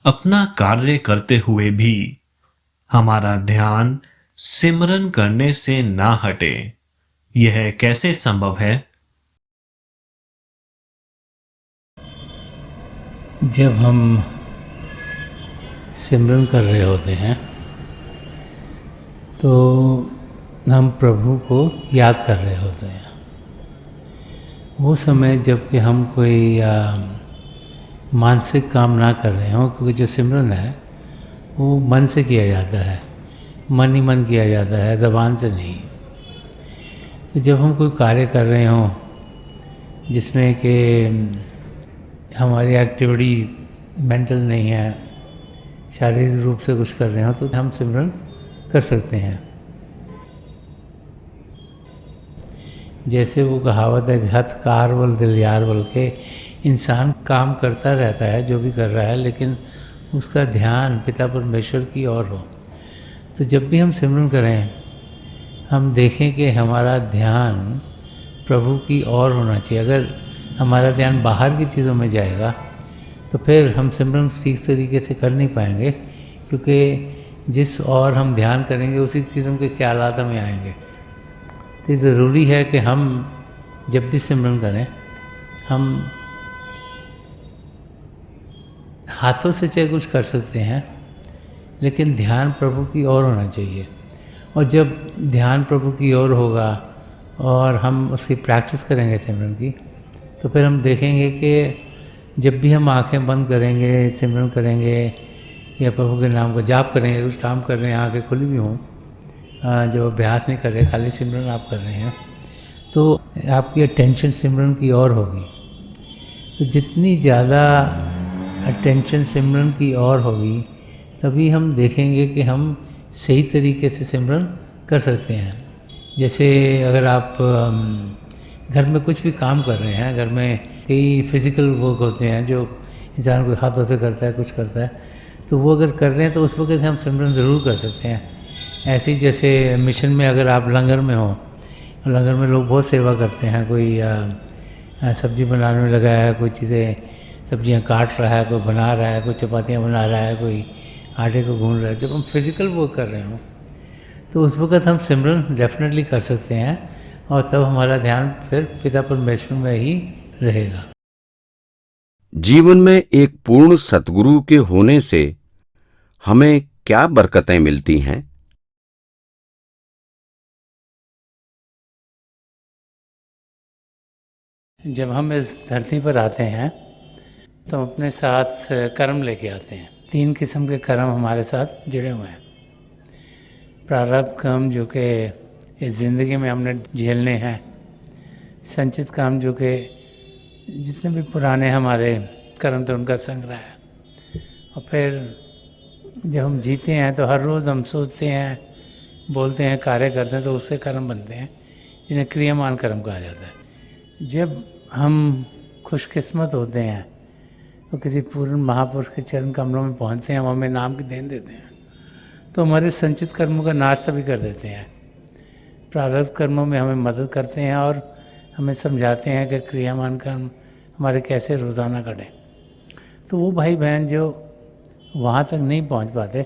अपना कार्य करते हुए भी हमारा ध्यान सिमरन करने से ना हटे, यह कैसे संभव है? जब हम सिमरन कर रहे होते हैं तो हम प्रभु को याद कर रहे होते हैं। वो समय जबकि हम कोई मानसिक काम ना कर रहे हों, क्योंकि जो सिमरन है वो मन से किया जाता है, मन ही मन किया जाता है, ज़बान से नहीं। तो जब हम कोई कार्य कर रहे हों जिसमें कि हमारी एक्टिविटी मेंटल नहीं है, शारीरिक रूप से कुछ कर रहे हो, तो हम सिमरन कर सकते हैं। जैसे वो कहावत है कि हथ कार बल दिल यार बल के, इंसान काम करता रहता है जो भी कर रहा है, लेकिन उसका ध्यान पिता परमेश्वर की ओर हो। तो जब भी हम सिमरन करें, हम देखें कि हमारा ध्यान प्रभु की ओर होना चाहिए। अगर हमारा ध्यान बाहर की चीज़ों में जाएगा तो फिर हम सिमरन ठीक तरीके से कर नहीं पाएंगे, क्योंकि जिस ओर हम ध्यान करेंगे उसी किस्म के ख्यालात हमें आएंगे। तो ज़रूरी है कि हम जब भी सिमरन करें, हम हाथों से चाहे कुछ कर सकते हैं, लेकिन ध्यान प्रभु की ओर होना चाहिए। और जब ध्यान प्रभु की ओर होगा और हम उसकी प्रैक्टिस करेंगे सिमरन की, तो फिर हम देखेंगे कि जब भी हम आंखें बंद करेंगे, सिमरन करेंगे या प्रभु के नाम का जाप करेंगे, कुछ काम कर रहे हैं, आंखें खुली भी हों, जो अभ्यास नहीं कर रहे, खाली सिमरन आप कर रहे हैं, तो आपकी अटेंशन सिमरन की ओर होगी। तो जितनी ज़्यादा अटेंशन सिमरन की ओर होगी, तभी हम देखेंगे कि हम सही तरीके से सिमरन कर सकते हैं। जैसे अगर आप घर में कुछ भी काम कर रहे हैं, घर में कई फिज़िकल वर्क होते हैं जो इंसान को हाथों से करता है, कुछ करता है, तो वो अगर कर रहे हैं तो उस वक्त हम सिमरन ज़रूर कर सकते हैं। ऐसे ही जैसे मिशन में अगर आप लंगर में हो, लंगर में लोग बहुत सेवा करते हैं, कोई सब्ज़ी बनाने में लगा है, कोई चीज़ें सब्जियां काट रहा है, कोई बना रहा है, कोई चपातियाँ बना रहा है, कोई आटे को गूंद रहा है। जब हम फिज़िकल वर्क कर रहे हों तो उस वक़्त हम सिमरन डेफिनेटली कर सकते हैं, और तब हमारा ध्यान फिर पिता परमेश्वर में ही रहेगा। जीवन में एक पूर्ण सतगुरु के होने से हमें क्या बरकतें मिलती हैं? जब हम इस धरती पर आते हैं तो हम अपने साथ कर्म लेके आते हैं। 3 किस्म के कर्म हमारे साथ जुड़े हुए हैं। प्रारब्ध कर्म जो कि इस ज़िंदगी में हमने झेलने हैं, संचित काम जो कि जितने भी पुराने हमारे कर्म थे उनका संग्रह है, और फिर जब हम जीते हैं तो हर रोज़ हम सोचते हैं, बोलते हैं, कार्य करते हैं, तो उससे कर्म बनते हैं, जिन्हें क्रियामान कर्म कहा जाता है। जब हम खुशकिस्मत होते हैं तो किसी पूर्ण महापुरुष के चरण कमलों में पहुंचते हैं, वो हमें नाम की देन देते हैं, तो हमारे संचित कर्मों का नाश तभी कर देते हैं। प्रारब्ध कर्मों में हमें मदद करते हैं और हमें समझाते हैं कि क्रियामान कर्म हमारे कैसे रोज़ाना करें। तो वो भाई बहन जो वहाँ तक नहीं पहुँच पाते,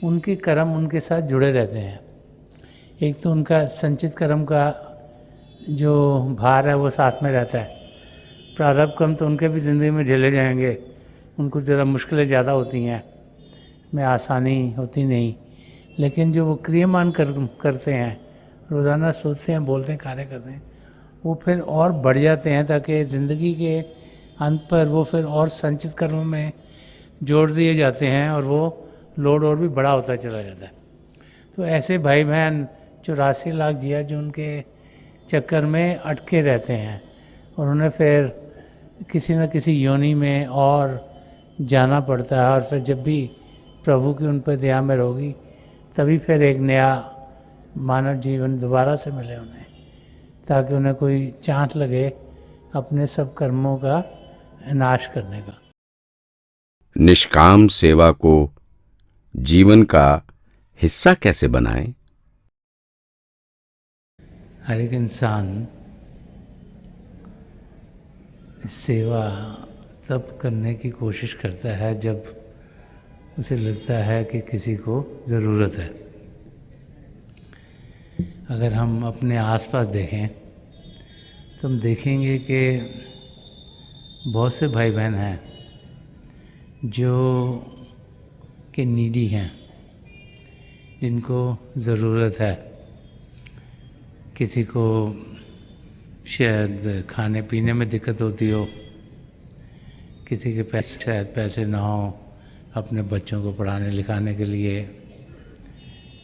उनके कर्म उनके साथ जुड़े रहते हैं। एक तो उनका संचित कर्म का जो भार है वो साथ में रहता है। प्रारब्ध कर्म तो उनके भी ज़िंदगी में झेले जाएंगे, उनको ज़रा मुश्किलें ज़्यादा होती हैं, में आसानी होती नहीं, लेकिन जो वो क्रियामान कर्म करते हैं, रोज़ाना सोचते हैं, बोलते हैं, कार्य करते हैं, वो फिर और बढ़ जाते हैं, ताकि ज़िंदगी के अंत पर वो फिर और संचित कर्मों में जोड़ दिए जाते हैं और वो लोड और भी बड़ा होता चला जाता है। तो ऐसे भाई बहन 84 लाख जिया जो उनके चक्कर में अटके रहते हैं, और उन्हें फिर किसी न किसी योनि में और जाना पड़ता है, और फिर जब भी प्रभु की उन पर दया में होगी, तभी फिर एक नया मानव जीवन दोबारा से मिले उन्हें, ताकि उन्हें कोई चांस लगे अपने सब कर्मों का नाश करने का। निष्काम सेवा को जीवन का हिस्सा कैसे बनाएं? हर एक इंसान सेवा तब करने की कोशिश करता है जब उसे लगता है कि किसी को ज़रूरत है। अगर हम अपने आसपास देखें तो हम देखेंगे कि बहुत से भाई बहन हैं जो कि नीडी हैं, जिनको ज़रूरत है। किसी को शायद खाने पीने में दिक्कत होती हो, किसी के पैसे शायद पैसे ना हो अपने बच्चों को पढ़ाने लिखाने के लिए,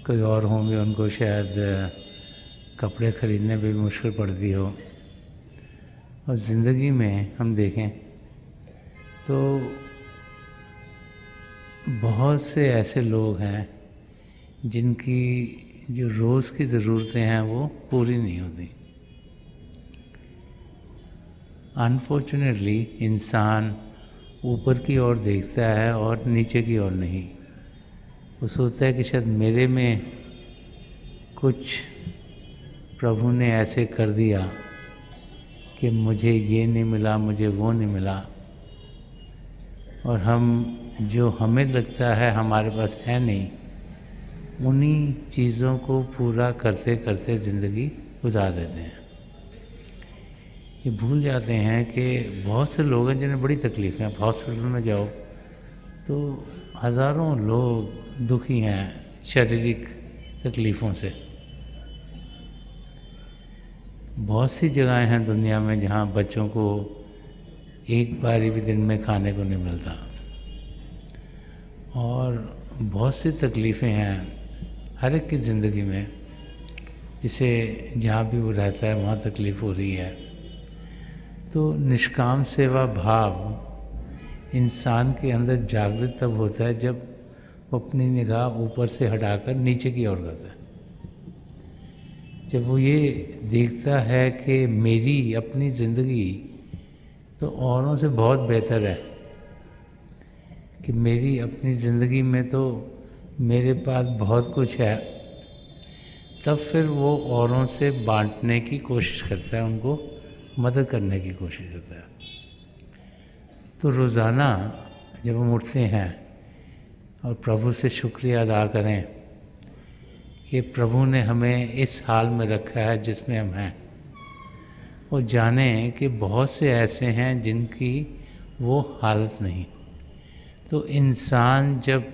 कोई और होंगे उनको शायद कपड़े ख़रीदने में भी मुश्किल पड़ती हो। और ज़िंदगी में हम देखें तो बहुत से ऐसे लोग हैं जिनकी जो रोज़ की ज़रूरतें हैं वो पूरी नहीं होती। अनफॉर्चुनेटली इंसान ऊपर की ओर देखता है और नीचे की ओर नहीं। वो सोचता है कि शायद मेरे में कुछ प्रभु ने ऐसे कर दिया कि मुझे ये नहीं मिला, मुझे वो नहीं मिला। और हम जो हमें लगता है हमारे पास है नहीं, उन्हीं चीज़ों को पूरा करते करते ज़िंदगी गुजार देते हैं। ये भूल जाते हैं कि बहुत से लोग हैं जिन्हें बड़ी तकलीफ़ें हैं। हॉस्पिटल में जाओ तो हज़ारों लोग दुखी हैं शारीरिक तकलीफ़ों से। बहुत सी जगहें हैं दुनिया में जहाँ बच्चों को एक बारी भी दिन में खाने को नहीं मिलता, और बहुत सी तकलीफ़ें हैं हर एक की ज़िंदगी में, जिसे जहाँ भी वो रहता है वहाँ तकलीफ़ हो रही है। तो निष्काम सेवा भाव इंसान के अंदर जागृत तब होता है जब वो अपनी निगाह ऊपर से हटाकर नीचे की ओर करता है। जब वो ये देखता है कि मेरी अपनी ज़िंदगी तो औरों से बहुत बेहतर है, कि मेरी अपनी ज़िंदगी में तो मेरे पास बहुत कुछ है, तब फिर वो औरों से बांटने की कोशिश करता है, उनको मदद करने की कोशिश करता है। तो रोज़ाना जब हम उठते हैं और प्रभु से शुक्रिया अदा करें कि प्रभु ने हमें इस हाल में रखा है जिसमें हम हैं, और जानें कि बहुत से ऐसे हैं जिनकी वो हालत नहीं। तो इंसान जब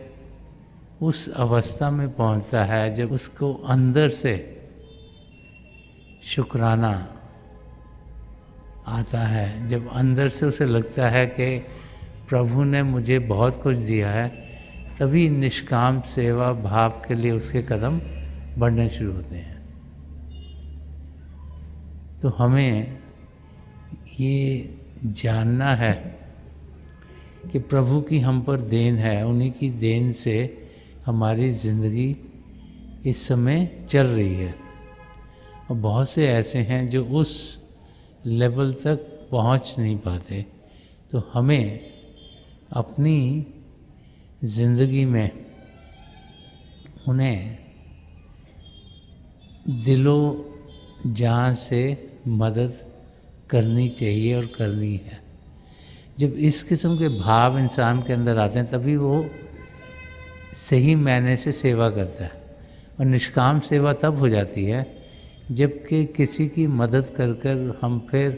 उस अवस्था में पहुंचता है, जब उसको अंदर से शुक्राना आता है, जब अंदर से उसे लगता है कि प्रभु ने मुझे बहुत कुछ दिया है, तभी निष्काम सेवा भाव के लिए उसके कदम बढ़ने शुरू होते हैं। तो हमें ये जानना है कि प्रभु की हम पर देन है, उन्हीं की देन से हमारी ज़िंदगी इस समय चल रही है। और बहुत से ऐसे हैं जो उस लेवल तक पहुंच नहीं पाते। तो हमें अपनी ज़िंदगी में उन्हें दिलो जान से मदद करनी चाहिए और करनी है। जब इस किस्म के भाव इंसान के अंदर आते हैं तभी वो सही मायने से सेवा करता है। और निष्काम सेवा तब हो जाती है जबकि किसी की मदद कर कर हम फिर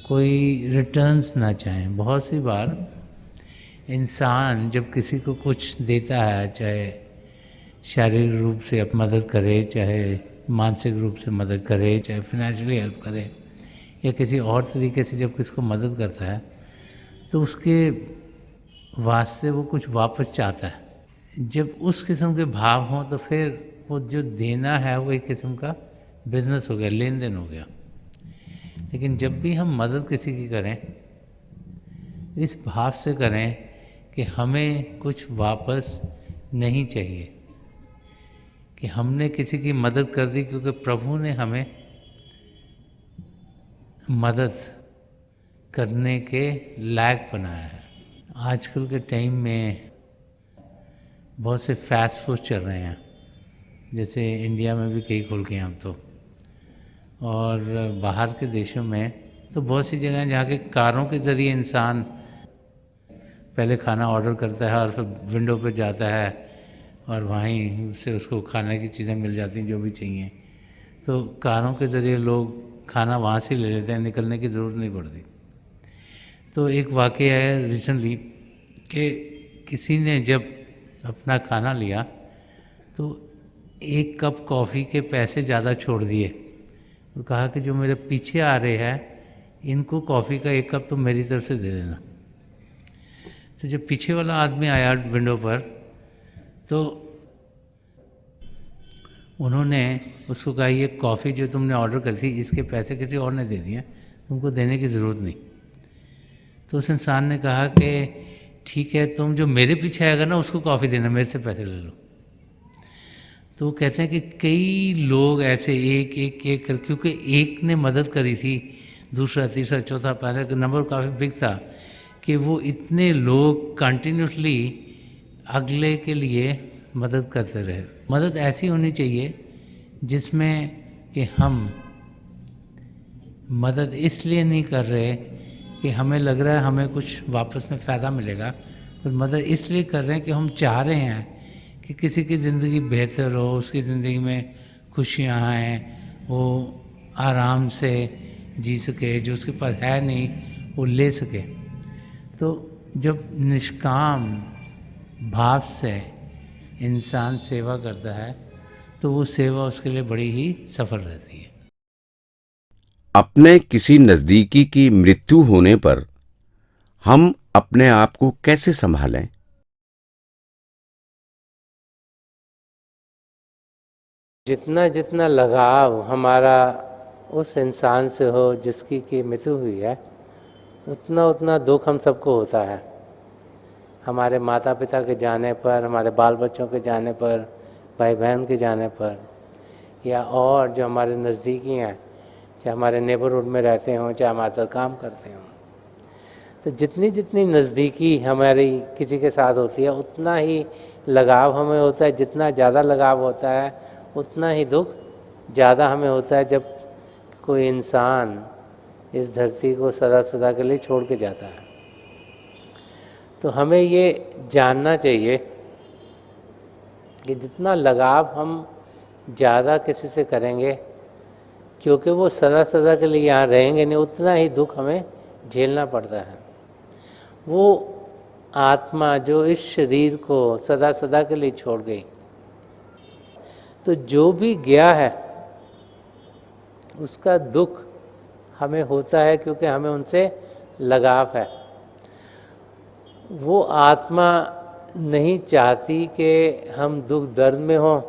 कोई रिटर्न्स ना चाहें। बहुत सी बार इंसान जब किसी को कुछ देता है, चाहे शारीरिक रूप से अब मदद करे, चाहे मानसिक रूप से मदद करे, चाहे फिनेंशियली हेल्प करे, या किसी और तरीके से जब किसी को मदद करता है तो उसके वास्ते वो कुछ वापस चाहता है। जब उस किस्म के भाव हों तो फिर वो जो देना है वो एक किस्म का बिजनेस हो गया, लेन देन हो गया। लेकिन जब भी हम मदद किसी की करें, इस भाव से करें कि हमें कुछ वापस नहीं चाहिए, कि हमने किसी की मदद कर दी क्योंकि प्रभु ने हमें मदद करने के लायक बनाया है। आजकल के टाइम में बहुत से फास्ट फूड चल रहे हैं, जैसे इंडिया में भी कई खुल गए हैं अब तो, और बाहर के देशों में तो बहुत सी जगह हैं जहाँ के कारों के ज़रिए इंसान पहले खाना ऑर्डर करता है और फिर विंडो पे जाता है और वहीं से उसको खाने की चीज़ें मिल जाती हैं जो भी चाहिए। तो कारों के ज़रिए लोग खाना वहाँ से ले लेते हैं, निकलने की ज़रूरत नहीं पड़ती। तो एक वाक़या है रिसेंटली कि किसी ने जब अपना खाना लिया तो 1 कप कॉफ़ी के पैसे ज़्यादा छोड़ दिए और कहा कि जो मेरे पीछे आ रहे हैं इनको कॉफ़ी का 1 कप तो मेरी तरफ से दे देना। तो जब पीछे वाला आदमी आया विंडो पर तो उन्होंने उसको कहा ये कॉफ़ी जो तुमने ऑर्डर करी थी इसके पैसे किसी और ने दे दिए, तुमको देने की ज़रूरत नहीं। तो उस इंसान ने कहा कि ठीक है, तुम जो मेरे पीछे आएगा ना उसको कॉफ़ी देना, मेरे से पैसे ले लो। तो वो कहते हैं कि कई लोग ऐसे एक कर, क्योंकि एक ने मदद करी थी, दूसरा तीसरा चौथा पाँचवा का नंबर काफ़ी बिग था कि वो इतने लोग कंटिन्यूसली अगले के लिए मदद करते रहे। मदद ऐसी होनी चाहिए जिसमें कि हम मदद इसलिए नहीं कर रहे कि हमें लग रहा है हमें कुछ वापस में फ़ायदा मिलेगा, और मदद इसलिए कर रहे हैं कि हम चाह रहे हैं कि किसी की ज़िंदगी बेहतर हो, उसकी ज़िंदगी में खुशियाँ आएँ, वो आराम से जी सके, जो उसके पास है नहीं वो ले सके। तो जब निष्काम भाव से इंसान सेवा करता है तो वो सेवा उसके लिए बड़ी ही सफल रहती है। अपने किसी नजदीकी की मृत्यु होने पर हम अपने आप को कैसे संभालें? जितना जितना लगाव हमारा उस इंसान से हो जिसकी की मृत्यु हुई है, उतना उतना दुख हम सबको होता है। हमारे माता पिता के जाने पर, हमारे बाल बच्चों के जाने पर, भाई बहन के जाने पर, या और जो हमारे नज़दीकी हैं, चाहे हमारे नेबरहुड में रहते हों, चाहे हमारे साथ काम करते हों। तो जितनी जितनी नज़दीकी हमारी किसी के साथ होती है उतना ही लगाव हमें होता है। जितना ज़्यादा लगाव होता है उतना ही दुख ज़्यादा हमें होता है जब कोई इंसान इस धरती को सदा सदा के लिए छोड़ के जाता है। तो हमें ये जानना चाहिए कि जितना लगाव हम ज़्यादा किसी से करेंगे, क्योंकि वो सदा सदा के लिए यहाँ रहेंगे नहीं, उतना ही दुख हमें झेलना पड़ता है। वो आत्मा जो इस शरीर को सदा सदा के लिए छोड़ गई, तो जो भी गया है उसका दुख हमें होता है, क्योंकि हमें उनसे लगाव है। वो आत्मा नहीं चाहती कि हम दुख दर्द में हों।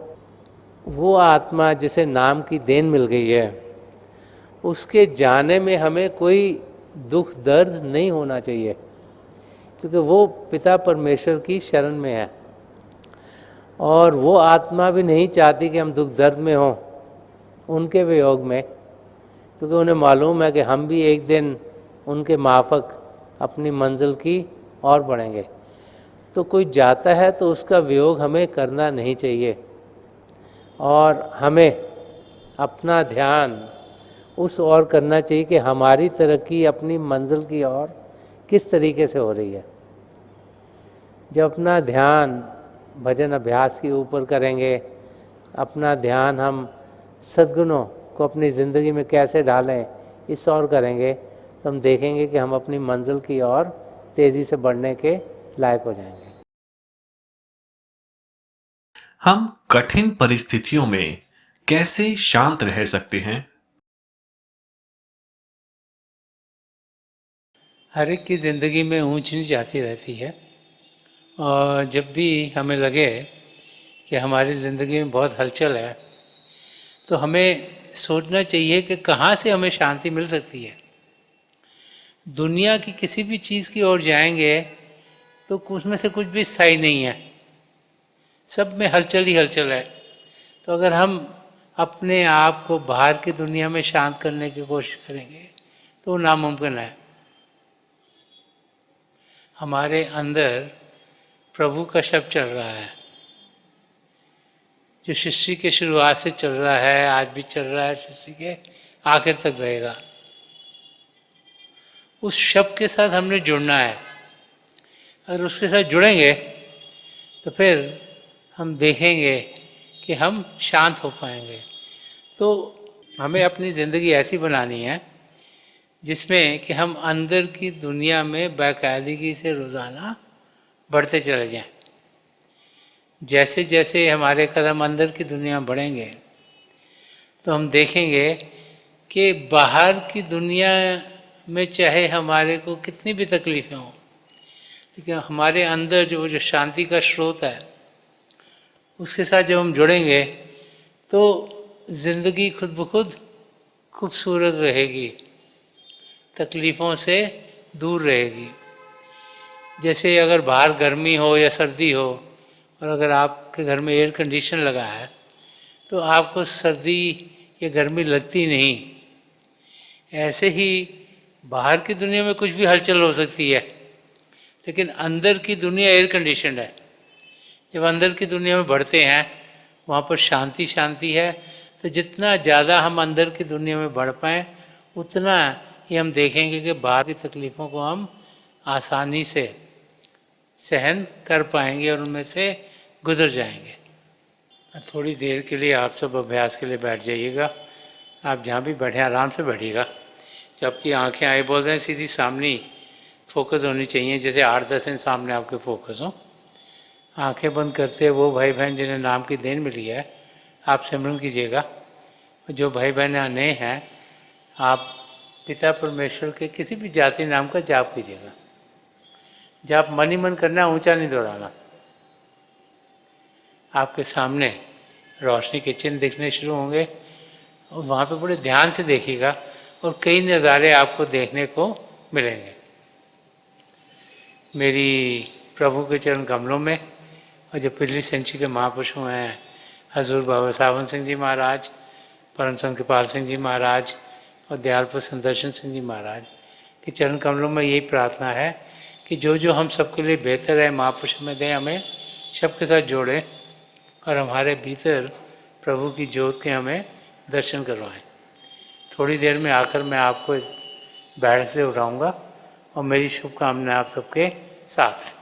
वो आत्मा जिसे नाम की देन मिल गई है, उसके जाने में हमें कोई दुख दर्द नहीं होना चाहिए, क्योंकि वो पिता परमेश्वर की शरण में है। और वो आत्मा भी नहीं चाहती कि हम दुख दर्द में हों उनके वियोग में, क्योंकि उन्हें मालूम है कि हम भी एक दिन उनके माफक अपनी मंजिल की और बढ़ेंगे। तो कोई जाता है तो उसका वियोग हमें करना नहीं चाहिए, और हमें अपना ध्यान उस ओर करना चाहिए कि हमारी तरक्की अपनी मंजिल की ओर किस तरीके से हो रही है। जब अपना ध्यान भजन अभ्यास के ऊपर करेंगे, अपना ध्यान हम सद्गुणों को अपनी ज़िंदगी में कैसे डालें इस ओर करेंगे, तो हम देखेंगे कि हम अपनी मंजिल की ओर तेज़ी से बढ़ने के लायक हो जाएंगे। हम कठिन परिस्थितियों में कैसे शांत रह सकते हैं? हर एक की ज़िंदगी में ऊंच नीच आती रहती है, और जब भी हमें लगे कि हमारी ज़िंदगी में बहुत हलचल है तो हमें सोचना चाहिए कि कहाँ से हमें शांति मिल सकती है। दुनिया की किसी भी चीज़ की ओर जाएंगे तो उसमें से कुछ भी स्थायी नहीं है, सब में हलचल ही हलचल है। तो अगर हम अपने आप को बाहर की दुनिया में शांत करने की कोशिश करेंगे तो वो नामुमकिन है। हमारे अंदर प्रभु का शब्द चल रहा है, जो सृष्टि के शुरुआत से चल रहा है, आज भी चल रहा है, सृष्टि के आखिर तक रहेगा। उस शब्द के साथ हमने जुड़ना है। अगर उसके साथ जुड़ेंगे तो फिर हम देखेंगे कि हम शांत हो पाएंगे। तो हमें अपनी ज़िंदगी ऐसी बनानी है जिसमें कि हम अंदर की दुनिया में बाकायदगी से रोज़ाना बढ़ते चले जाएं। जैसे जैसे हमारे कदम अंदर की दुनिया में बढ़ेंगे तो हम देखेंगे कि बाहर की दुनिया में चाहे हमारे को कितनी भी तकलीफ़ें हों, लेकिन हमारे अंदर जो शांति का स्रोत है उसके साथ जब हम जुड़ेंगे तो ज़िंदगी खुद ब खुद खूबसूरत रहेगी, तकलीफ़ों से दूर रहेगी। जैसे अगर बाहर गर्मी हो या सर्दी हो और अगर आपके घर में एयर कंडीशन लगा है तो आपको सर्दी या गर्मी लगती नहीं। ऐसे ही बाहर की दुनिया में कुछ भी हलचल हो सकती है, लेकिन अंदर की दुनिया एयर कंडीशनड है। जब अंदर की दुनिया में बढ़ते हैं वहाँ पर शांति शांति है। तो जितना ज़्यादा हम अंदर की दुनिया में बढ़ पाएँ उतना ही हम देखेंगे कि बाहर की तकलीफ़ों को हम आसानी से सहन कर पाएंगे और उनमें से गुजर जाएंगे। थोड़ी देर के लिए आप सब अभ्यास के लिए बैठ जाइएगा। आप जहाँ भी बैठे आराम से बैठिएगा। जब आपकी आँखें आए बोल रहे हैं सीधी सामने ही फोकस होनी चाहिए, जैसे 8-10 दिन सामने आपके फोकस हो। आंखें बंद करते वो भाई बहन जिन्हें नाम की देन मिली है आप सिमरन कीजिएगा। जो भाई बहन नए हैं आप पिता परमेश्वर के किसी भी जाति नाम का जाप कीजिएगा। जाप मन ही मन करना, ऊंचा नहीं दौड़ाना। आपके सामने रोशनी के चिन्ह दिखने शुरू होंगे और वहाँ पे बड़े ध्यान से देखिएगा और कई नज़ारे आपको देखने को मिलेंगे। मेरी प्रभु के चरण कमलों में और जो पिछली सेंचुरी के महापुरुष हुए हैं हजूर बाबा सावन सिंह जी महाराज, परम संत कृपाल सिंह जी महाराज और दयालपुर सुदर्शन सिंह जी महाराज के चरण कमलों में यही प्रार्थना है कि जो जो हम सबके लिए बेहतर है महापुरुष में दें, हमें सबके साथ जोड़े और हमारे भीतर प्रभु की ज्योत के हमें दर्शन करवाएं। थोड़ी देर में आकर मैं आपको इस बैठक से उठाऊंगा और मेरी शुभकामनाएं आप सबके साथ हैं।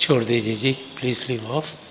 छोड़ दीजिए जी, प्लीज़ लीव ऑफ।